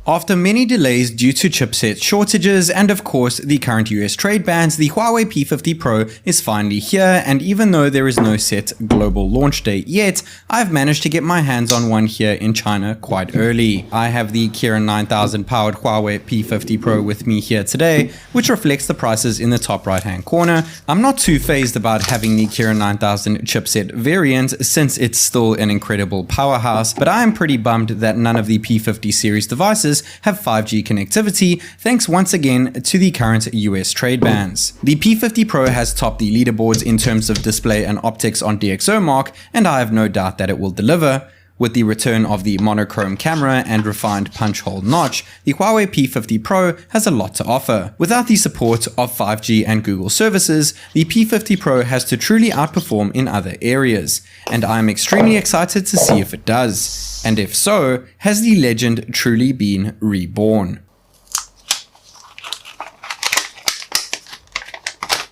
After many delays due to chipset shortages and of course the current US trade bans, the Huawei P50 Pro is finally here, and even though there is no set global launch date yet, I've managed to get my hands on one here in China quite early. I have the Kirin 9000 powered Huawei P50 Pro with me here today, which reflects the prices in the top right hand corner. I'm not too phased about having the Kirin 9000 chipset variant since it's still an incredible powerhouse, but I am pretty bummed that none of the P50 series devices have 5G connectivity, thanks once again to the current US trade bans. The P50 Pro has topped the leaderboards in terms of display and optics on DxOMark, and I have no doubt that it will deliver. With the return of the monochrome camera and refined punch hole notch, the Huawei P50 Pro has a lot to offer. Without the support of 5G and Google services, the P50 Pro has to truly outperform in other areas, and I am extremely excited to see if it does. And if so, has the legend truly been reborn?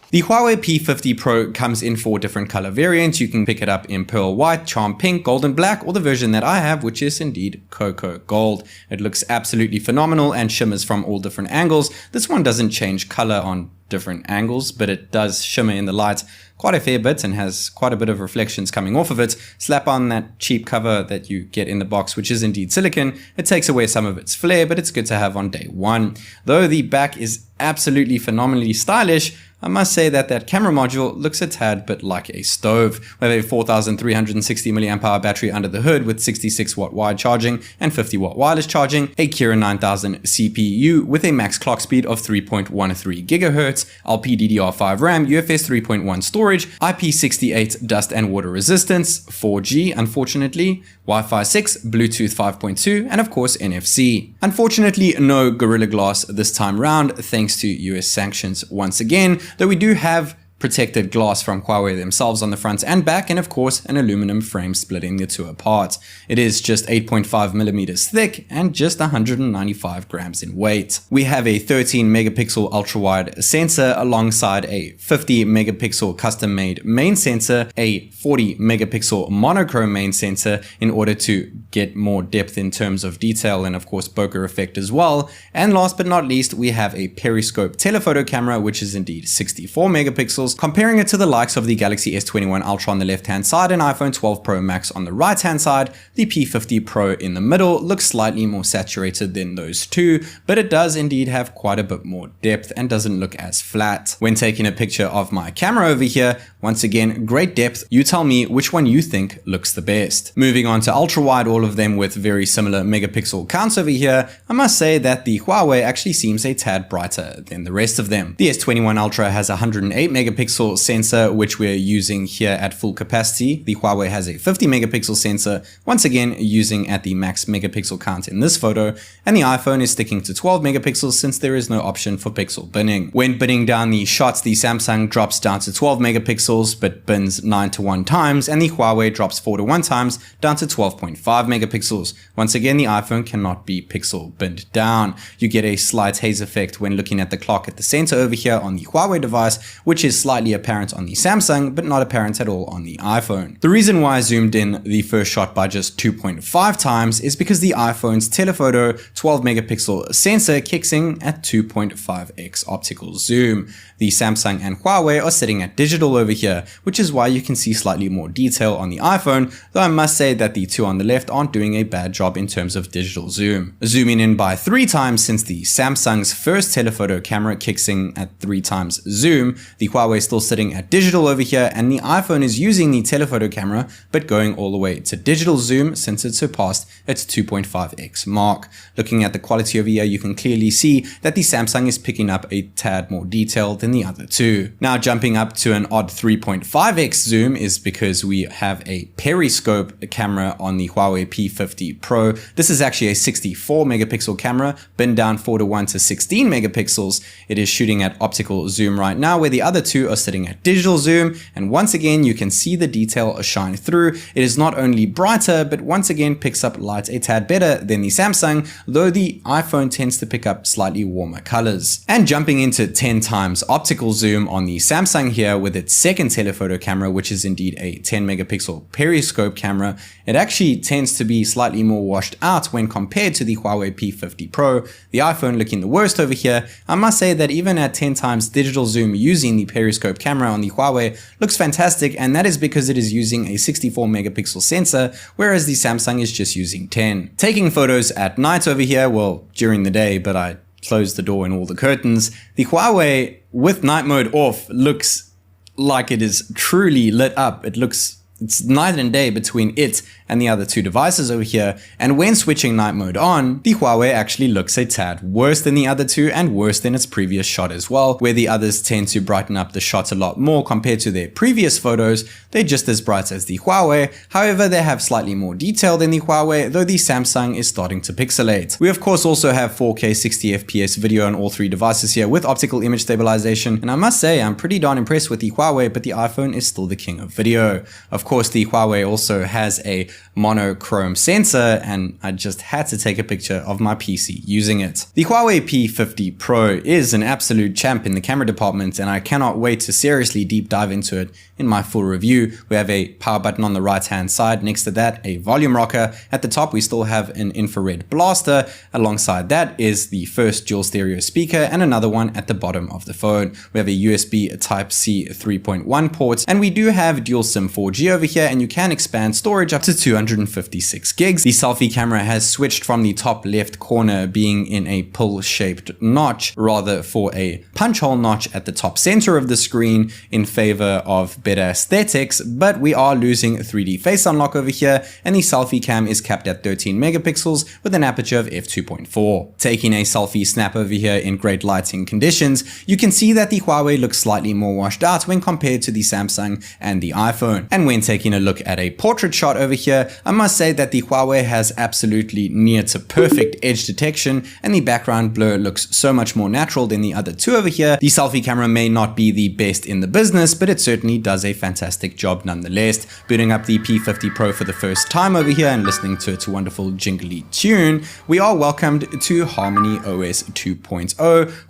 The Huawei P50 Pro comes in 4 different color variants. You can pick it up in pearl white, charm pink, golden black, or the version that I have, which is indeed cocoa gold. It looks absolutely phenomenal and shimmers from all different angles. This one doesn't change color on different angles, but it does shimmer in the light quite a fair bit and has quite a bit of reflections coming off of it. Slap on that cheap cover that you get in the box, which is indeed silicone. It takes away some of its flair, but it's good to have on day one. Though the back is absolutely phenomenally stylish, I must say that that camera module looks a tad bit like a stove. We have a 4360 mAh battery under the hood with 66 watt wide charging and 50 watt wireless charging, a Kirin 9000 CPU with a max clock speed of 3.13 GHz, LPDDR5 RAM, UFS 3.1 storage, IP68 dust and water resistance, 4G unfortunately, Wi-Fi 6, Bluetooth 5.2, and of course NFC. Unfortunately, no Gorilla Glass this time round thanks to US sanctions once again, though we do have protected glass from Huawei themselves on the front and back, and of course an aluminum frame splitting the two apart. It is just 8.5 millimeters thick and just 195 grams in weight. We have a 13 megapixel ultra wide sensor alongside a 50 megapixel custom made main sensor, a 40 megapixel monochrome main sensor in order to get more depth in terms of detail and of course bokeh effect as well. And last but not least, we have a periscope telephoto camera, which is indeed 64 megapixels. Comparing it to the likes of the Galaxy S21 Ultra on the left hand side and iPhone 12 Pro Max on the right hand side, the P50 Pro in the middle looks slightly more saturated than those two, but it does indeed have quite a bit more depth and doesn't look as flat. When taking a picture of my camera over here, once again, great depth. You tell me which one you think looks the best. Moving on to ultra wide, all of them with very similar megapixel counts over here, I must say that the Huawei actually seems a tad brighter than the rest of them. The S21 Ultra has a 108 megapixel sensor, which we're using here at full capacity. The Huawei has a 50 megapixel sensor, once again using at the max megapixel count in this photo, and the iPhone is sticking to 12 megapixels since there is no option for pixel binning. When binning down the shots, the Samsung drops down to 12 megapixels but bins 9 to 1 times, and the Huawei drops 4 to 1 times down to 12.5 megapixels. Once again, the iPhone cannot be pixel binned down. You get a slight haze effect when looking at the clock at the center over here on the Huawei device, which is slightly apparent on the Samsung, but not apparent at all on the iPhone. The reason why I zoomed in the first shot by just 2.5 times is because the iPhone's telephoto 12 megapixel sensor kicks in at 2.5x optical zoom. The Samsung and Huawei are sitting at digital over here, which is why you can see slightly more detail on the iPhone, though I must say that the two on the left aren't doing a bad job in terms of digital zoom. Zooming in by 3 times since the Samsung's first telephoto camera kicks in at 3 times zoom, the Huawei is still sitting at digital over here, and the iPhone is using the telephoto camera but going all the way to digital zoom since it surpassed its 2.5x mark. Looking at the quality over here, you can clearly see that the Samsung is picking up a tad more detail than the other two. Now jumping up to an odd 3.5x zoom is because we have a periscope camera on the Huawei P50 Pro. This is actually a 64 megapixel camera, binned down 4 to 1 to 16 megapixels. It is shooting at optical zoom right now, where the other two two are sitting at digital zoom, and once again you can see the detail shine through. It is not only brighter, but once again picks up light a tad better than the Samsung, though the iPhone tends to pick up slightly warmer colors. And jumping into 10 times optical zoom on the Samsung here with its second telephoto camera, which is indeed a 10 megapixel periscope camera, it actually tends to be slightly more washed out when compared to the Huawei P50 Pro. The iPhone looking the worst over here. I must say that even at 10 times digital zoom using the periscope camera on the Huawei looks fantastic, and that is because it is using a 64 megapixel sensor, whereas the Samsung is just using 10. Taking photos at night over here, well, during the day, but I closed the door and all the curtains. The Huawei with night mode off looks like it is truly lit up. It's night and day between it and the other two devices over here, and when switching night mode on, the Huawei actually looks a tad worse than the other two and worse than its previous shot as well, where the others tend to brighten up the shot a lot more compared to their previous photos. They're just as bright as the Huawei, however they have slightly more detail than the Huawei, though the Samsung is starting to pixelate. We of course also have 4K 60fps video on all three devices here with optical image stabilization, and I must say I'm pretty darn impressed with the Huawei, but the iPhone is still the king of video. Of course, the Huawei also has a monochrome sensor, and I just had to take a picture of my PC using it. The Huawei P50 Pro is an absolute champ in the camera department, and I cannot wait to seriously deep dive into it in my full review. We have a power button on the right hand side, next to that a volume rocker. At the top we still have an infrared blaster, alongside that is the first dual stereo speaker and another one at the bottom of the phone. We have a USB Type-C 3.1 port, and we do have dual SIM 4G over here, and you can expand storage up to 256 gigs. The selfie camera has switched from the top left corner being in a pill-shaped notch rather for a punch hole notch at the top center of the screen in favor of better aesthetics, but we are losing 3D face unlock over here, and the selfie cam is capped at 13 megapixels with an aperture of f2.4. Taking a selfie snap over here in great lighting conditions, you can see that the Huawei looks slightly more washed out when compared to the Samsung and the iPhone. And when taking a look at a portrait shot over here, I must say that the Huawei has absolutely near to perfect edge detection, and the background blur looks so much more natural than the other two over here. The selfie camera may not be the best in the business, but it certainly does a fantastic job nonetheless. Booting up the P50 Pro for the first time over here and listening to its wonderful jingly tune, we are welcomed to Harmony OS 2.0,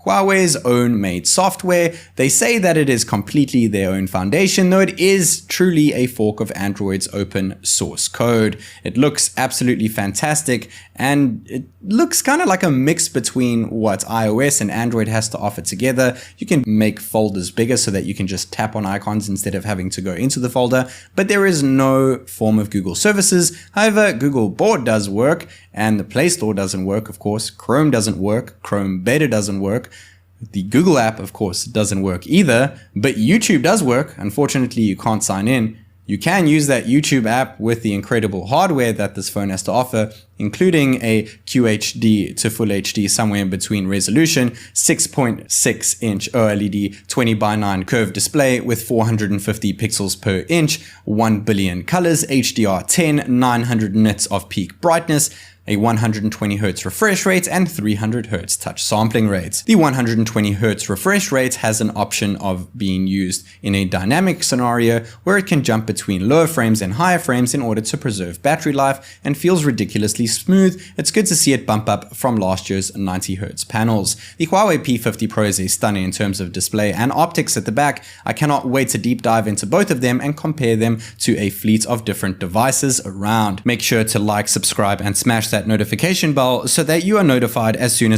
Huawei's own made software. They say that it is completely their own foundation, though it is truly a fork of Android's open source code. It looks absolutely fantastic, and it looks kind of like a mix between what iOS and Android has to offer together. You can make folders bigger so that you can just tap on icons instead of having to go into the folder, but there is no form of Google services. However, Google Board does work, and the Play Store doesn't work, of course. Chrome doesn't work. Chrome Beta doesn't work. The Google app, of course, doesn't work either, but YouTube does work. Unfortunately, you can't sign in. You can use that YouTube app with the incredible hardware that this phone has to offer, including a QHD to Full HD somewhere in between resolution, 6.6 inch OLED 20:9 curved display with 450 pixels per inch, 1 billion colors, HDR10, 900 nits of peak brightness, a 120 Hz refresh rate, and 300 Hz touch sampling rate. The 120 Hz refresh rate has an option of being used in a dynamic scenario where it can jump between lower frames and higher frames in order to preserve battery life, and feels ridiculously smooth. It's good to see it bump up from last year's 90 Hz panels. The Huawei P50 Pro is a stunner in terms of display and optics at the back. I cannot wait to deep dive into both of them and compare them to a fleet of different devices around. Make sure to like, subscribe, and smash that notification bell so that you are notified as soon as